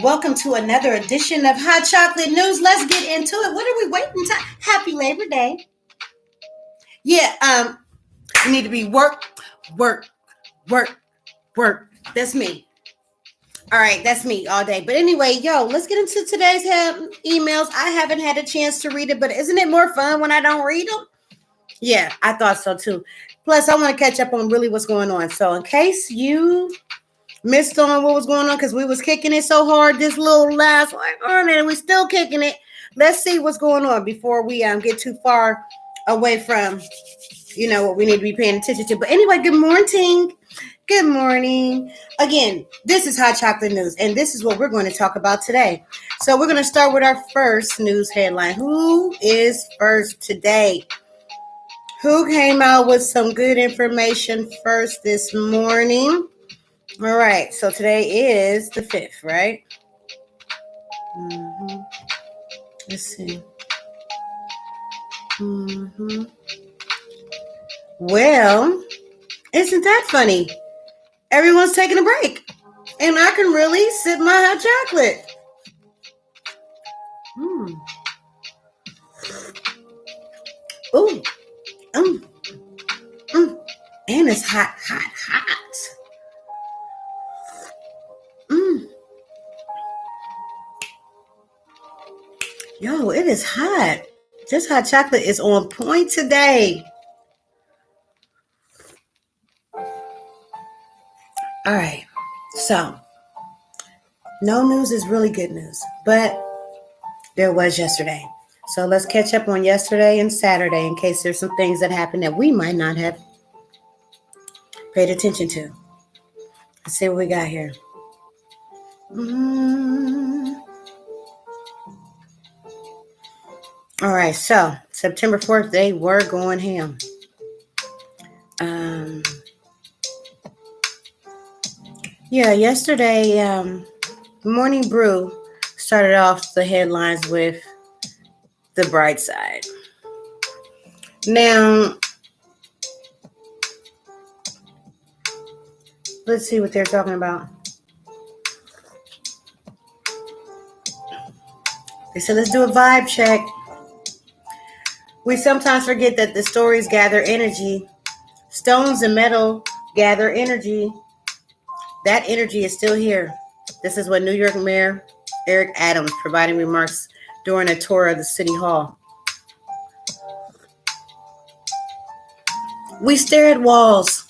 welcome to another edition of Hot Chocolate News. Let's get into it. What are we waiting to? Happy Labor Day. Yeah, you need to be work. That's me. All right, that's me all day. But anyway, let's get into today's emails. I haven't had a chance to read it, but isn't it more fun when I don't read them? Yeah, I thought so too. Plus, I want to catch up on really what's going on. So in case you missed on what was going on, because we was kicking it so hard this little last minute, we still kicking it. Let's see what's going on before we get too far away from, what we need to be paying attention to. But anyway, good morning. Good morning. Again, this is Hot Chocolate News, and this is what we're going to talk about today. So we're going to start with our first news headline. Who is first today? Who came out with some good information first this morning? All right, so today is the 5th, right? Let's see. Well, isn't that funny? Everyone's taking a break, and I can really sip my hot chocolate. Ooh. And it's hot. Yo, it is hot. This hot chocolate is on point today. All right, so no news is really good news, but there was yesterday. So let's catch up on yesterday and Saturday in case there's some things that happened that we might not have paid attention to. Let's see what we got here. All right, so September 4th, they were going ham. Yesterday, Morning Brew started off the headlines with the bright side. Now, let's see what they're talking about. They said, let's do a vibe check. We sometimes forget that the stories gather energy. Stones and metal gather energy. That energy is still here. This is what New York Mayor Eric Adams providing remarks during a tour of the City Hall. We stare at walls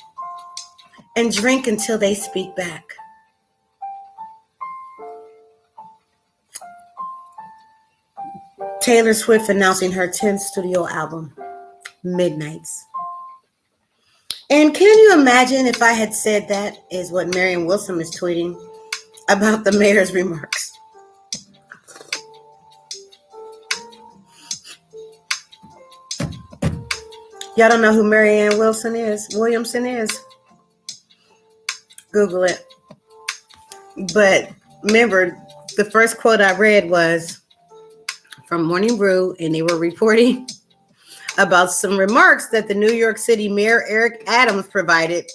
and drink until they speak back. Taylor Swift announcing her 10th studio album, Midnights. And can you imagine if I had said that is what Marianne Wilson is tweeting about the mayor's remarks? Y'all don't know who Marianne Wilson is? Williamson is? Google it. But remember, the first quote I read was from Morning Brew, and they were reporting about some remarks that the New York City Mayor Eric Adams provided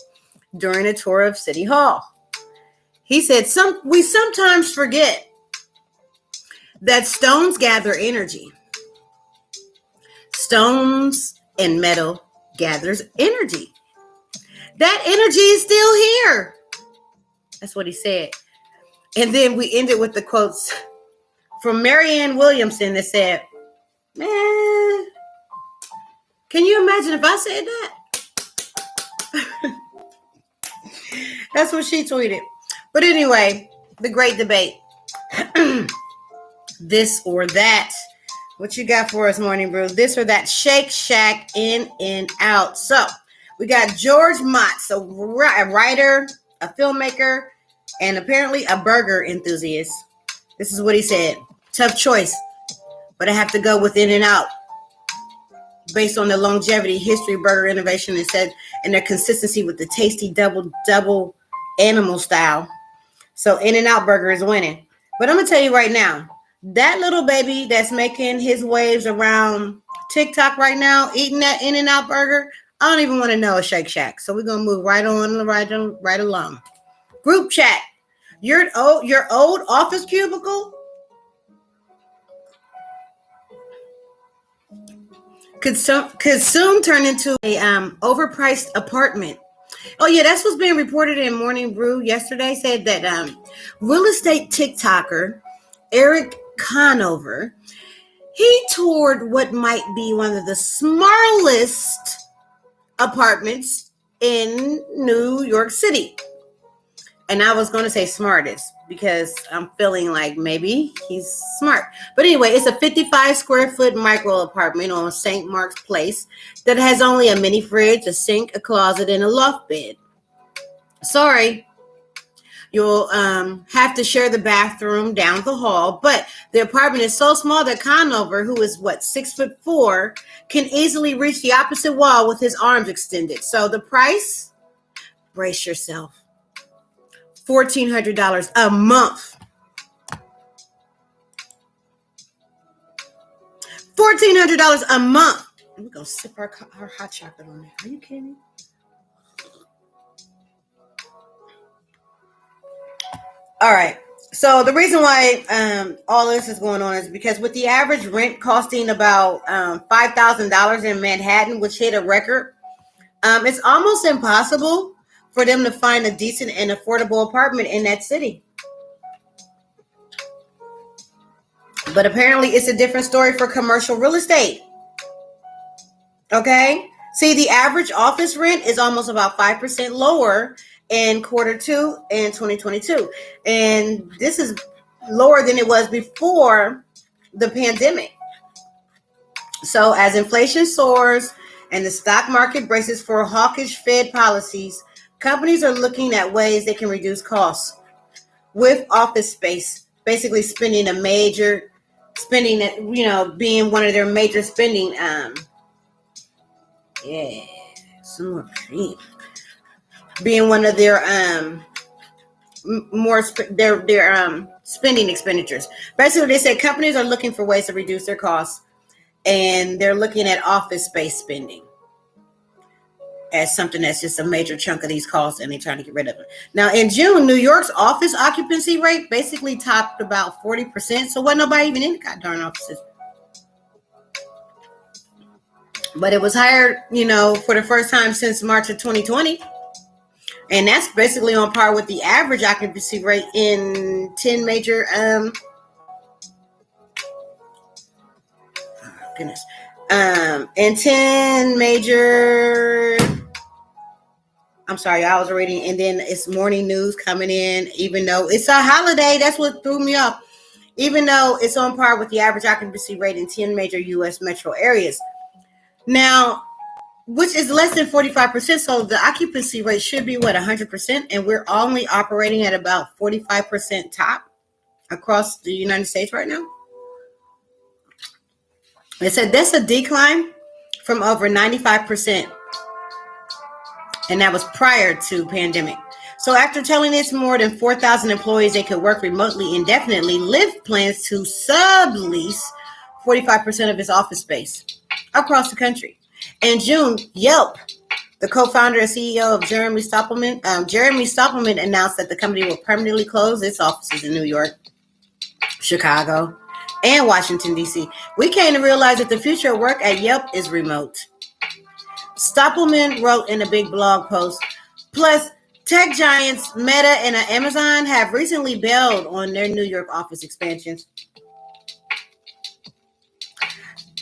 during a tour of City Hall. He said, we sometimes forget that stones gather energy. Stones and metal gathers energy. That energy is still here. That's what he said. And then we ended with the quotes from Marianne Williamson that said, man, can you imagine if I said that? That's what she tweeted. But anyway, the great debate. This or that. What you got for us, Morning Brew? This or that. Shake Shack in and out. So we got George Motz, a writer, a filmmaker, and apparently a burger enthusiast. This is what he said. Tough choice, but I have to go with In and Out. Based on the longevity, history, burger innovation, and their consistency with the tasty double animal style. So In and Out Burger is winning. But I'm going to tell you right now, that little baby that's making his waves around TikTok right now, eating that In and Out Burger, I don't even want to know a Shake Shack. So we're going to move right along. Group chat. Your old office cubicle could soon turn into a overpriced apartment. Oh yeah, that's what's being reported in Morning Brew yesterday. Said that real estate TikToker Eric Conover, he toured what might be one of the smallest apartments in New York City. And I was going to say smartest because I'm feeling like maybe he's smart. But anyway, it's a 55 square foot micro apartment on St. Mark's Place that has only a mini fridge, a sink, a closet, and a loft bed. Sorry, you'll have to share the bathroom down the hall. But the apartment is so small that Conover, who is 6'4", can easily reach the opposite wall with his arms extended. So the price, brace yourself. $1,400 a month. $1,400 a month. We're going to sip our hot chocolate on it. Are you kidding me? All right. So the reason why all this is going on is because with the average rent costing about $5,000 in Manhattan, which hit a record, it's almost impossible for them to find a decent and affordable apartment in that city. But apparently it's a different story for commercial real estate. Okay? See, the average office rent is almost about 5% lower in quarter two in 2022. And this is lower than it was before the pandemic. So as inflation soars and the stock market braces for hawkish Fed policies, companies are looking at ways they can reduce costs with office space, basically being one of their major spending. Some more cream. Being one of their spending expenditures. Basically, they said companies are looking for ways to reduce their costs, and they're looking at office space spending as something that's just a major chunk of these costs, and they're trying to get rid of it. Now, in June, New York's office occupancy rate basically topped about 40%, so wasn't nobody even in the goddamn offices. But it was higher, for the first time since March of 2020. And that's basically on par with the average occupancy rate in 10 major, in 10 major, I'm sorry, I was reading, and then it's morning news coming in, even though it's a holiday. That's what threw me off. Even though it's on par with the average occupancy rate in 10 major U.S. metro areas. Now, which is less than 45%. So the occupancy rate should be 100%, and we're only operating at about 45% top across the United States right now. It said that's a decline from over 95%, and that was prior to pandemic. So after telling its more than 4,000 employees they could work remotely indefinitely, Lyft plans to sublease 45% of its office space across the country. In June, Yelp, the co-founder and CEO of Jeremy Stoppelman announced that the company will permanently close its offices in New York, Chicago, and Washington, D.C. We came to realize that the future of work at Yelp is remote. Stoppelman wrote in a big blog post. Plus, tech giants Meta and Amazon have recently bailed on their New York office expansions.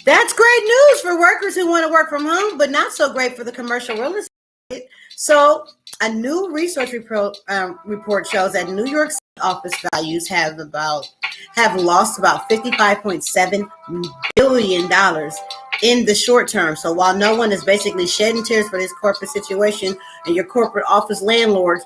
That's great news for workers who want to work from home, but not so great for the commercial real estate. So a new research report shows that New York City office values have lost about $55.7 billion in the short term. So while no one is basically shedding tears for this corporate situation and your corporate office landlords,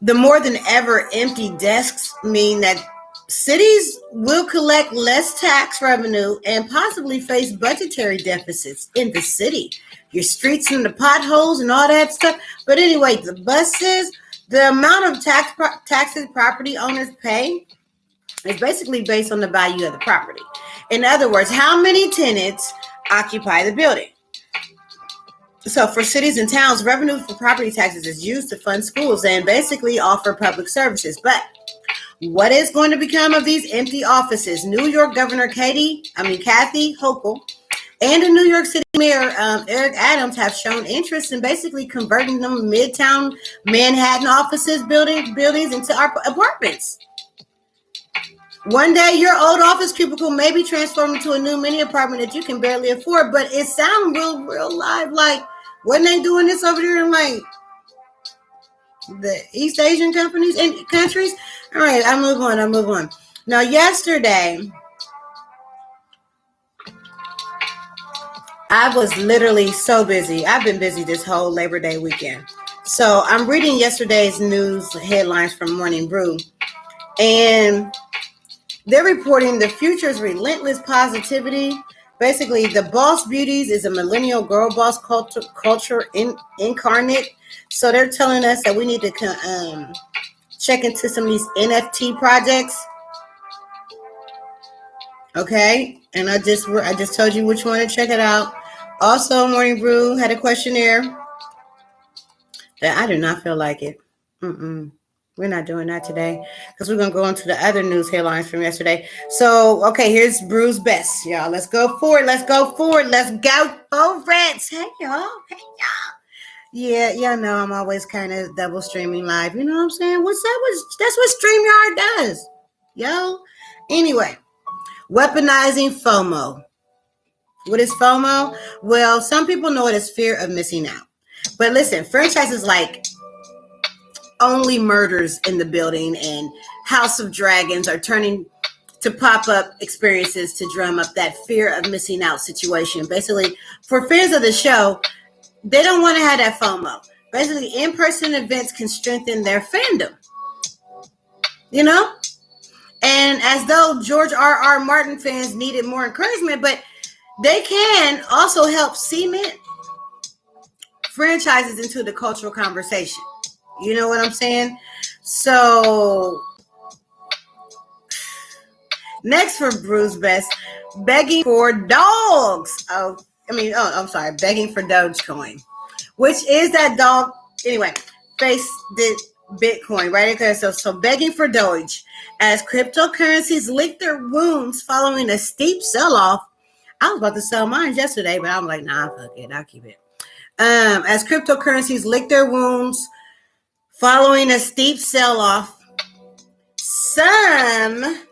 the more than ever empty desks mean that cities will collect less tax revenue and possibly face budgetary deficits in the city. Your streets and the potholes and all that stuff. But anyway, the buses, the amount of taxes property owners pay is basically based on the value of the property. In other words, how many tenants occupy the building. So for cities and towns, revenue for property taxes is used to fund schools and basically offer public services. But what is going to become of these empty offices? New York Governor Kathy Hochul and the New York City Mayor Eric Adams have shown interest in basically converting them Midtown Manhattan offices buildings into apartments. One day, your old office cubicle may be transformed into a new mini apartment that you can barely afford, but it sounds real live. Like, wasn't they doing this over there in like the East Asian companies and countries? All right, I move on. Now, yesterday, I was literally so busy. I've been busy this whole Labor Day weekend. So I'm reading yesterday's news headlines from Morning Brew, and they're reporting the future's relentless positivity. Basically, the Boss Beauties is a millennial girl boss culture incarnate. So they're telling us that we need to check into some of these NFT projects. Okay, and I just told you which one to check it out. Also, Morning Brew had a questionnaire that I do not feel like it. We're not doing that today because we're going to go into the other news headlines from yesterday. So, okay, here's Brew's Best, y'all. Let's go for it. Let's go for it. Hey, y'all. Yeah, y'all know I'm always kind of double streaming live. You know what I'm saying? That's what StreamYard does, yo. Anyway, weaponizing FOMO. What is FOMO? Well, some people know it as fear of missing out. But listen, franchises like Only Murders in the Building and House of Dragons are turning to pop-up experiences to drum up that fear of missing out situation. Basically, for fans of the show, they don't want to have that FOMO. Basically, in-person events can strengthen their fandom. You know? And as though George R.R. Martin fans needed more encouragement, but they can also help cement franchises into the cultural conversation. You know what I'm saying? So, next for Brew's Best, begging for dogs. Begging for Dogecoin, which is that dog. Anyway, face did Bitcoin, right? Okay, so begging for Doge as cryptocurrencies lick their wounds following a steep sell-off. I was about to sell mine yesterday, but I'm like, nah, fuck it, I'll keep it. As cryptocurrencies lick their wounds following a steep sell-off, some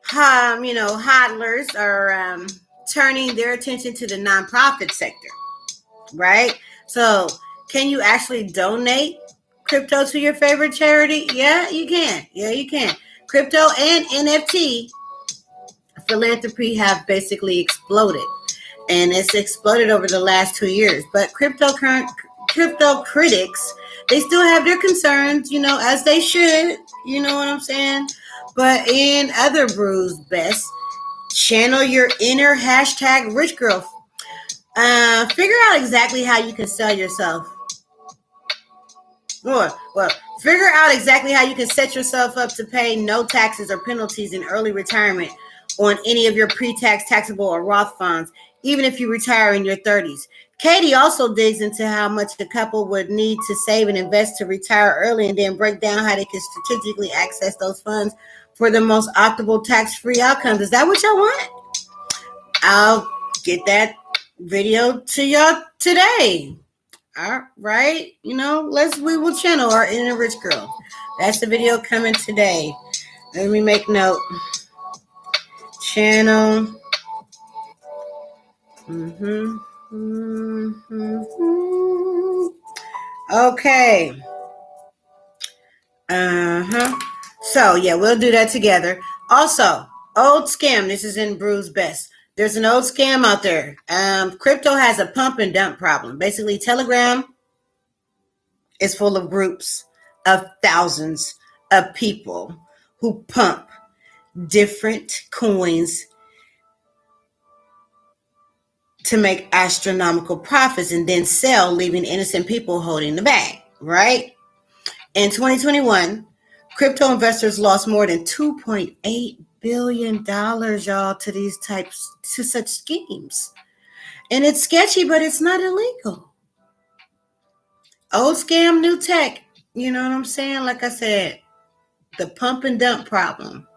hodlers are turning their attention to the nonprofit sector, right? So can you actually donate crypto to your favorite charity? Yeah, you can. Crypto and NFT philanthropy have basically exploded, and it's exploded over the last 2 years. But crypto critics, they still have their concerns, as they should. You know what I'm saying? But in other Brew's Best, channel your inner hashtag rich girl. Figure out exactly how you can sell yourself. Well, figure out exactly how you can set yourself up to pay no taxes or penalties in early retirement on any of your pre-tax taxable or Roth funds, even if you retire in your 30s. Katie also digs into how much a couple would need to save and invest to retire early, and then break down how they can strategically access those funds for the most optimal tax-free outcomes. Is that what y'all want? I'll get that video to y'all today. All right. We will channel our inner rich girl. That's the video coming today. Let me make note. Channel. Okay. So, yeah, we'll do that together. Also, old scam. This is in Brew's Best. There's an old scam out there. Crypto has a pump and dump problem. Basically, Telegram is full of groups of thousands of people who pump different coins to make astronomical profits and then sell, leaving innocent people holding the bag, right? In 2021, crypto investors lost more than $2.8 billion, y'all, to such schemes. And it's sketchy, but it's not illegal. Old scam, new tech. You know what I'm saying? Like I said, the pump and dump problem.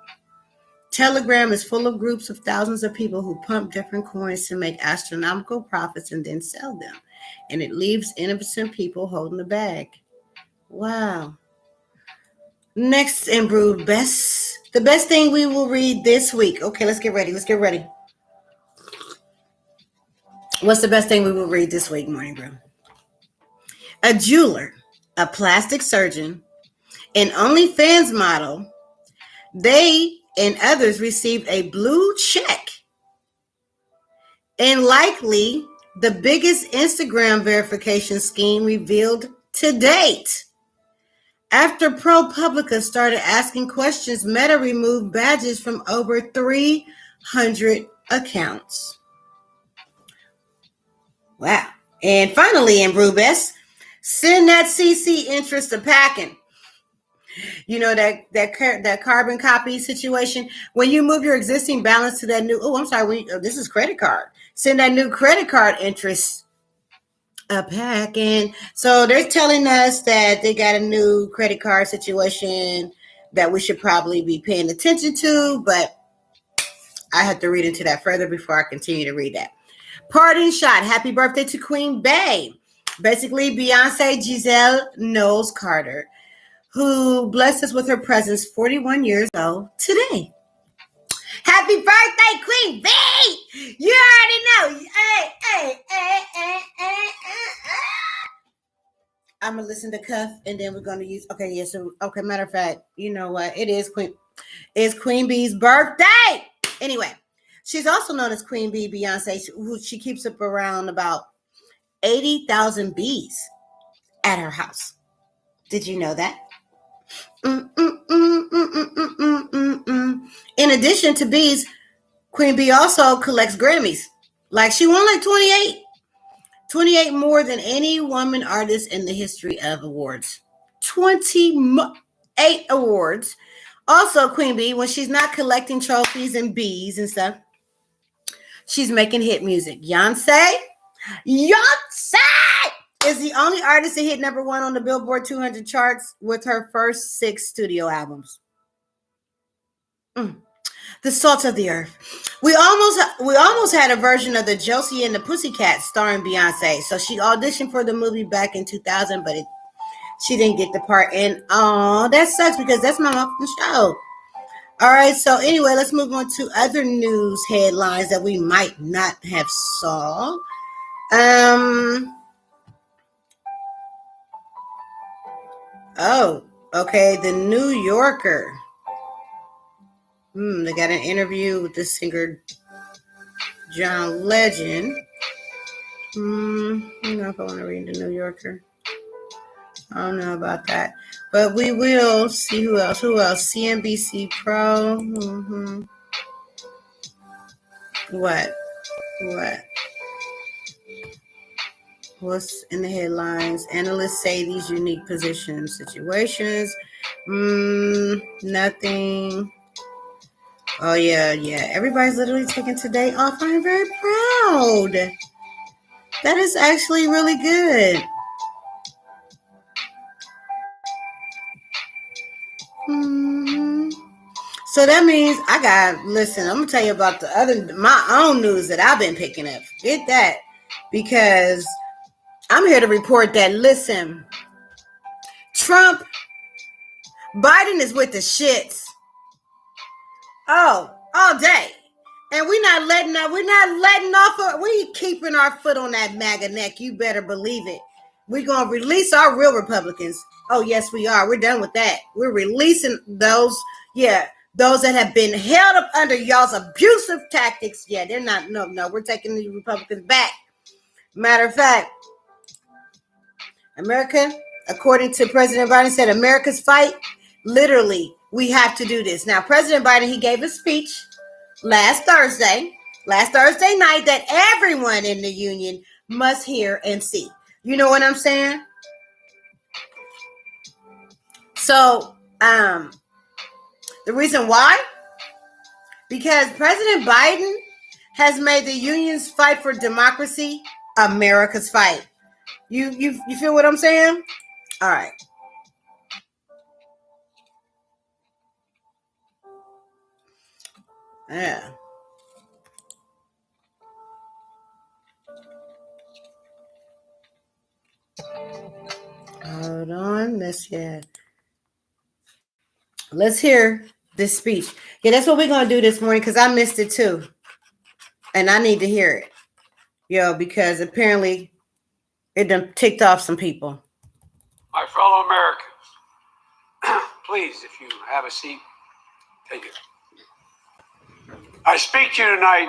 Telegram is full of groups of thousands of people who pump different coins to make astronomical profits and then sell them. And it leaves innocent people holding the bag. Wow. Next in Brood Best. The best thing we will read this week. Okay, let's get ready. What's the best thing we will read this week, Morning Brew? A jeweler, a plastic surgeon, an OnlyFans model, they and others received a blue check and likely the biggest Instagram verification scheme revealed to date. After ProPublica started asking questions, Meta removed badges from over 300 accounts. Wow. And finally, in Brewbest, send that CC interest to packing. You know, that carbon copy situation. When you move your existing balance to that new, this is credit card. Send that new credit card interest a packing. So they're telling us that they got a new credit card situation that we should probably be paying attention to, but I have to read into that further before I continue to read that. Parting shot. Happy birthday to Queen Bey. Basically, Beyonce Giselle Knowles Carter, who blessed us with her presence 41 years old today. Happy birthday, Queen Bey! You already know. Hey. I'm going to listen to Cuff, and then we're going to use... Okay, matter of fact, you know what? It's Queen Bee's birthday! Anyway, she's also known as Queen Bee Beyonce, who she keeps up around about 80,000 bees at her house. Did you know that? In addition to bees, Queen Bee also collects Grammys. Like she won like 28 more than any woman artist in the history of awards. 28 awards. Also, Queen Bee, when she's not collecting trophies and bees and stuff, she's making hit music. Beyonce is the only artist to hit number 1 on the Billboard 200 charts with her first 6 studio albums. The Salt of the Earth. We almost had a version of the Josie and the Pussycats starring Beyonce. So she auditioned for the movie back in 2000, but she didn't get the part. And that sucks because that's my fucking show. All right, so anyway, let's move on to other news headlines that we might not have saw. Okay, the New Yorker. They got an interview with the singer John Legend. I don't know if I want to read the New Yorker. I don't know about that. But we will see who else. CNBC Pro. What? What's in the headlines? Analysts say these unique situations. Nothing. Oh, yeah. Everybody's literally taking today off. I'm very proud. That is actually really good. So that means I'm going to tell you about my own news that I've been picking up. Get that. Because I'm here to report that, listen, Biden is with the shits. Oh, all day. And we're not letting off. We keeping our foot on that MAGA neck. You better believe it. We're going to release our real Republicans. Oh, yes, we are. We're done with that. We're releasing those that have been held up under y'all's abusive tactics. Yeah, they're not. No, we're taking the Republicans back. Matter of fact, America, according to President Biden, said America's fight, literally, we have to do this. Now, President Biden, he gave a speech last Thursday night that everyone in the union must hear and see. You know what I'm saying? So, the reason why? Because President Biden has made the union's fight for democracy America's fight. You feel what I'm saying? All right. Yeah. Hold on. Let's hear this speech. Yeah, that's what we're gonna do this morning because I missed it too. And I need to hear it. Because apparently it done ticked off some people. My fellow Americans, please, if you have a seat, take it. I speak to you tonight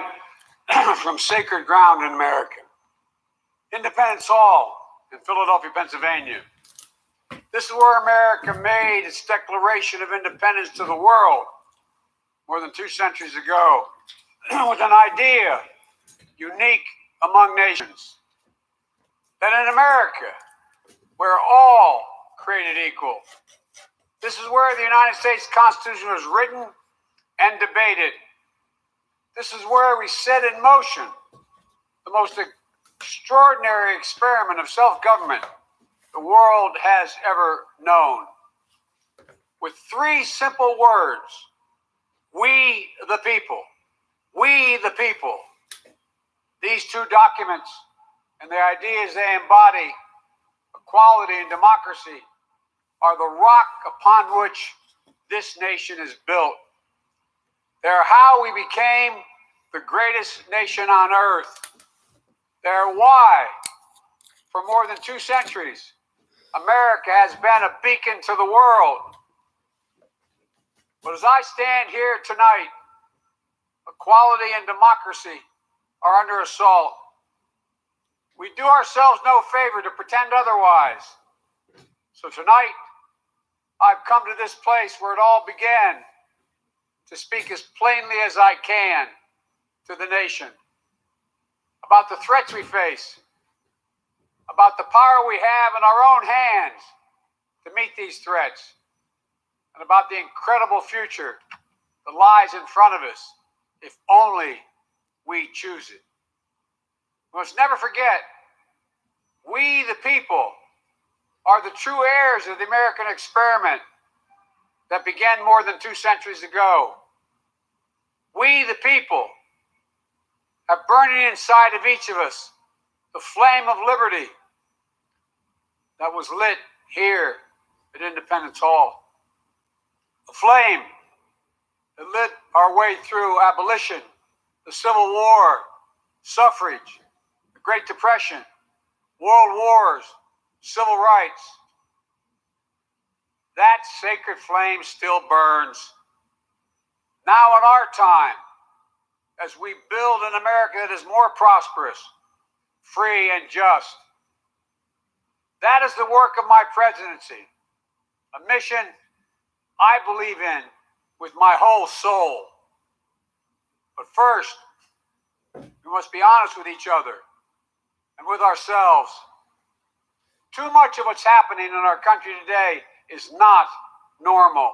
from sacred ground in America. Independence Hall in Philadelphia, Pennsylvania. This is where America made its Declaration of Independence to the world more than 2 centuries ago with an idea unique among nations. That in America, we're all created equal. This is where the United States Constitution was written and debated. This is where we set in motion the most extraordinary experiment of self-government the world has ever known. With 3 simple words: we the people. We the people. These 2 documents and the ideas they embody, equality and democracy, are the rock upon which this nation is built. They're how we became the greatest nation on earth. They're why, for more than 2 centuries, America has been a beacon to the world. But as I stand here tonight, equality and democracy are under assault. We do ourselves no favor to pretend otherwise. So tonight, I've come to this place where it all began to speak as plainly as I can to the nation about the threats we face, about the power we have in our own hands to meet these threats, and about the incredible future that lies in front of us if only we choose it. We must never forget, we the people are the true heirs of the American experiment that began more than 2 centuries ago. We the people have burning inside of each of us the flame of liberty that was lit here at Independence Hall. A flame that lit our way through abolition, the Civil War, suffrage, the Great Depression, world wars, civil rights. That sacred flame still burns. Now in our time, as we build an America that is more prosperous, free, and just. That is the work of my presidency, a mission I believe in with my whole soul. But first, we must be honest with each other and with ourselves. Too much of what's happening in our country today is not normal.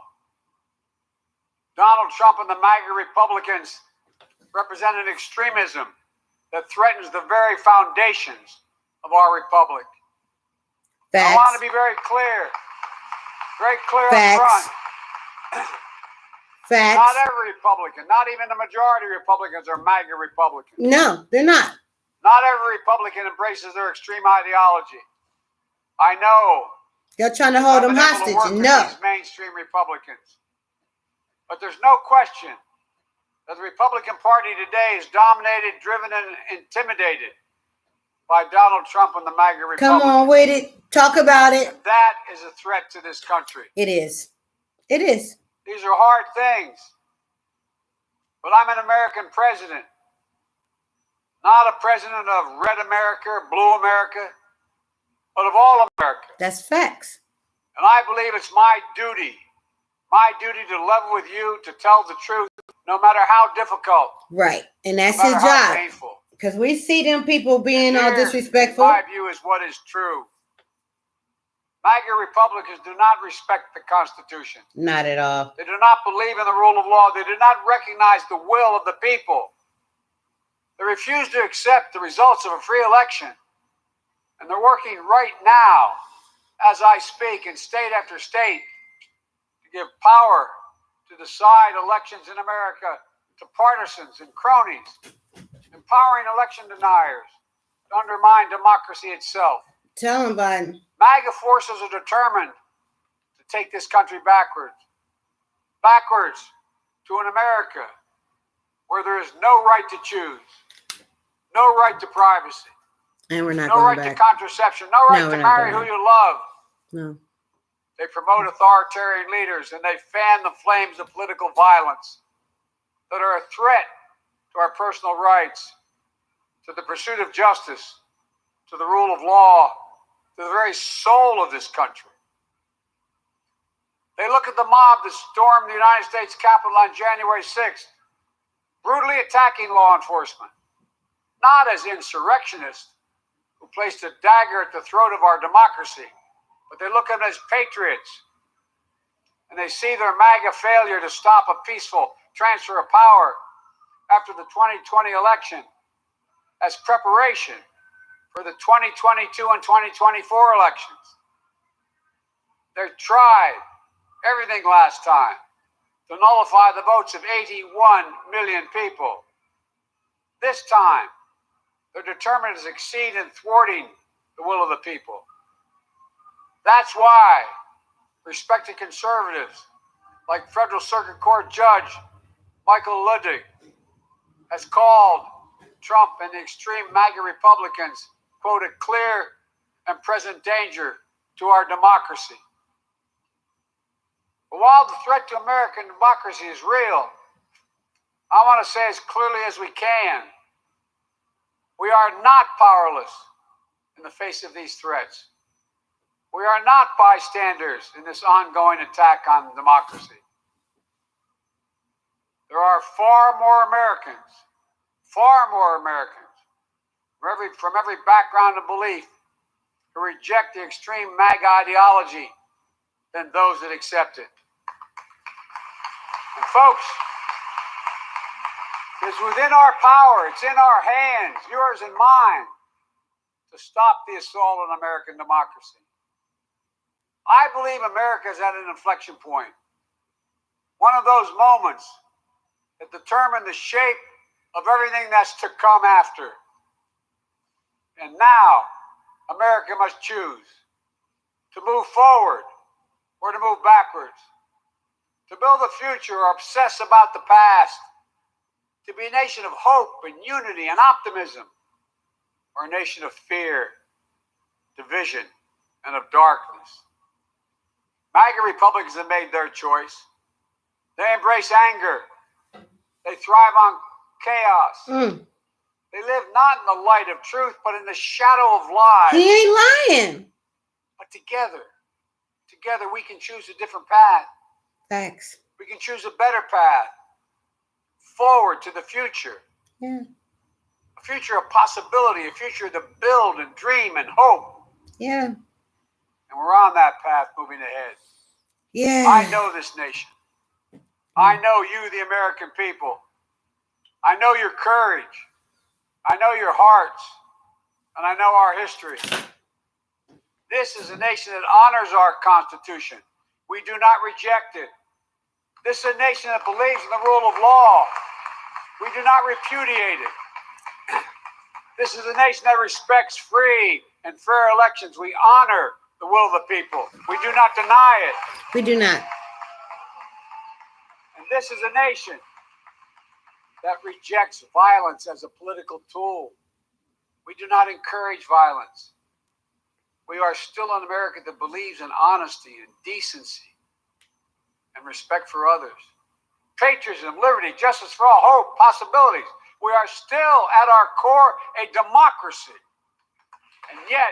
Donald Trump and the MAGA Republicans represent an extremism that threatens the very foundations of our republic. I want to be very clear up front. Facts. Not every Republican, not even the majority of Republicans are MAGA Republicans. No, they're not. Not every Republican embraces their extreme ideology. I know. They're trying to hold them hostage. No. These mainstream Republicans. But there's no question that the Republican Party today is dominated, driven, and intimidated by Donald Trump and the MAGA Republicans. Come on with it. Talk about it. And that is a threat to this country. It is. It is. These are hard things. But I'm an American president. Not a president of red America or blue America, but of all America. That's facts. And I believe it's my duty to level with you, to tell the truth, no matter how difficult. Right. And that's his job. Because we see them people being all disrespectful. My view is what is true. MAGA Republicans do not respect the Constitution. Not at all. They do not believe in the rule of law. They do not recognize the will of the people. They refuse to accept the results of a free election. And they're working right now, as I speak, in state after state, to give power to decide elections in America to partisans and cronies, empowering election deniers to undermine democracy itself. Tell him, Biden. MAGA forces are determined to take this country backwards to an America where there is no right to choose, no right to privacy, And we're not no going right back. to contraception, no right we're to not marry going who you love. No. They promote authoritarian leaders and they fan the flames of political violence that are a threat to our personal rights, to the pursuit of justice, to the rule of law, to the very soul of this country. They look at the mob that stormed the United States Capitol on January 6th, brutally attacking law enforcement, not as insurrectionists who placed a dagger at the throat of our democracy, but they look at them as patriots, and they see their MAGA failure to stop a peaceful transfer of power after the 2020 election as preparation for the 2022 and 2024 elections. They tried everything last time to nullify the votes of 81 million people. This time, they're determined to succeed in thwarting the will of the people. That's why respected conservatives like Federal Circuit Court Judge Michael Luttig has called Trump and the extreme MAGA Republicans, quote, a clear and present danger to our democracy. But while the threat to American democracy is real, I want to say as clearly as we can, we are not powerless in the face of these threats. We are not bystanders in this ongoing attack on democracy. There are far more Americans from every background and belief who reject the extreme MAGA ideology than those that accept it. And folks, it's within our power, it's in our hands, yours and mine, to stop the assault on American democracy. I believe America is at an inflection point. One of those moments that determine the shape of everything that's to come after. And now, America must choose to move forward or to move backwards, to build a future or obsess about the past, to be a nation of hope and unity and optimism, or a nation of fear, division, and of darkness. MAGA Republicans have made their choice. They embrace anger. They thrive on chaos. They live not in the light of truth, but in the shadow of lies. He ain't lying. But together we can choose a different path. Facts. We can choose a better path. Forward to the future. Yeah. A future of possibility, a future to build and dream and hope. Yeah. And we're on that path moving ahead. Yeah. I know this nation. I know you, the American people. I know your courage. I know your hearts. And I know our history. This is a nation that honors our Constitution. We do not reject it. This is a nation that believes in the rule of law. We do not repudiate it. This is a nation that respects free and fair elections. We honor the will of the people. We do not deny it. We do not. And this is a nation that rejects violence as a political tool. We do not encourage violence. We are still an America that believes in honesty and decency and respect for others. Patriotism, liberty, justice for all, hope, possibilities. We are still at our core a democracy. And yet,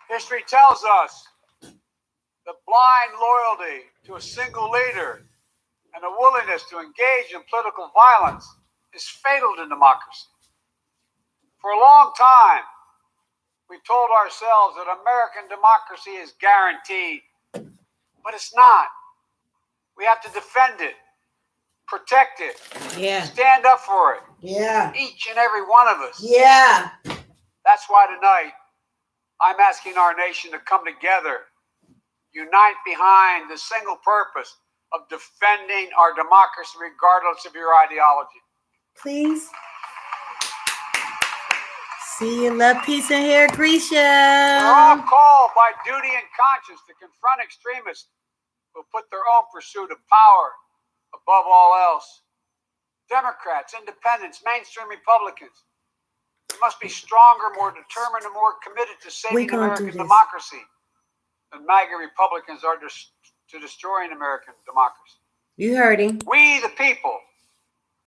history tells us that blind loyalty to a single leader and a willingness to engage in political violence is fatal to democracy. For a long time, we told ourselves that American democracy is guaranteed, but it's not. We have to defend it, protect it, Yeah. stand up for it, Yeah. Each and every one of us. Yeah. That's why tonight I'm asking our nation to come together, unite behind the single purpose of defending our democracy regardless of your ideology. Please. See you, love, peace, and hair, Grisha. We're all called by duty and conscience to confront extremists who put their own pursuit of power above all else. Democrats, independents, mainstream Republicans. We must be stronger, more determined, and more committed to saving American democracy than MAGA Republicans are to destroying American democracy. You heard him. We, the people,